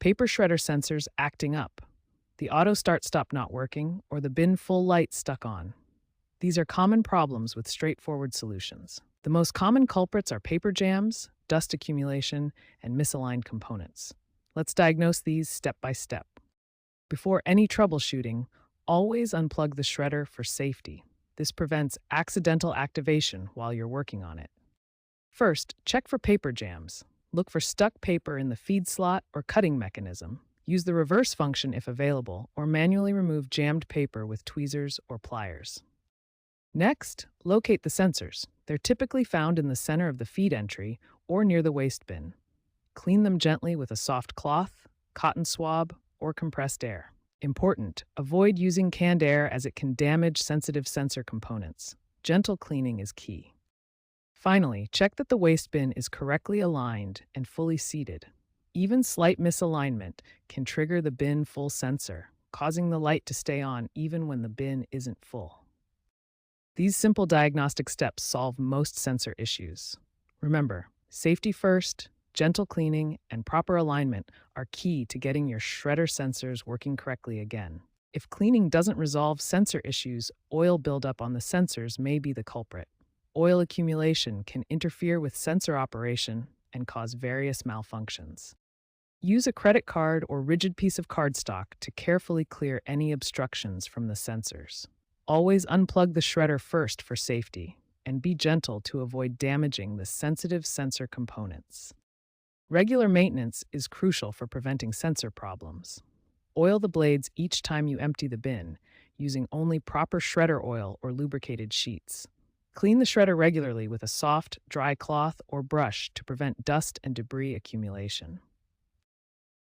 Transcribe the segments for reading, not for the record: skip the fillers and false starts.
paper shredder sensors acting up, the auto start-stop not working, or the bin full light stuck on. These are common problems with straightforward solutions. The most common culprits are paper jams, dust accumulation, and misaligned components. Let's diagnose these step by step. Before any troubleshooting, always unplug the shredder for safety. This prevents accidental activation while you're working on it. First, check for paper jams. Look for stuck paper in the feed slot or cutting mechanism. Use the reverse function if available, or manually remove jammed paper with tweezers or pliers. Next, locate the sensors. They're typically found in the center of the feed entry or near the waste bin. Clean them gently with a soft cloth, cotton swab, or compressed air. Important, avoid using canned air as it can damage sensitive sensor components. Gentle cleaning is key. Finally, check that the waste bin is correctly aligned and fully seated. Even slight misalignment can trigger the bin full sensor, causing the light to stay on even when the bin isn't full. These simple diagnostic steps solve most sensor issues. Remember, safety first, gentle cleaning, and proper alignment are key to getting your shredder sensors working correctly again. If cleaning doesn't resolve sensor issues, oil buildup on the sensors may be the culprit. Oil accumulation can interfere with sensor operation and cause various malfunctions. Use a credit card or rigid piece of cardstock to carefully clear any obstructions from the sensors. Always unplug the shredder first for safety, and be gentle to avoid damaging the sensitive sensor components. Regular maintenance is crucial for preventing sensor problems. Oil the blades each time you empty the bin, using only proper shredder oil or lubricated sheets. Clean the shredder regularly with a soft, dry cloth or brush to prevent dust and debris accumulation.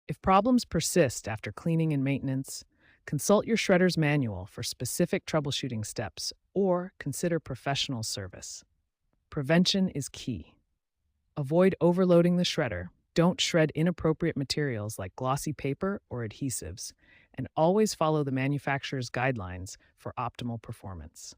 If problems persist after cleaning and maintenance, consult your shredder's manual for specific troubleshooting steps or consider professional service. Prevention is key. Avoid overloading the shredder, don't shred inappropriate materials like glossy paper or adhesives, and always follow the manufacturer's guidelines for optimal performance.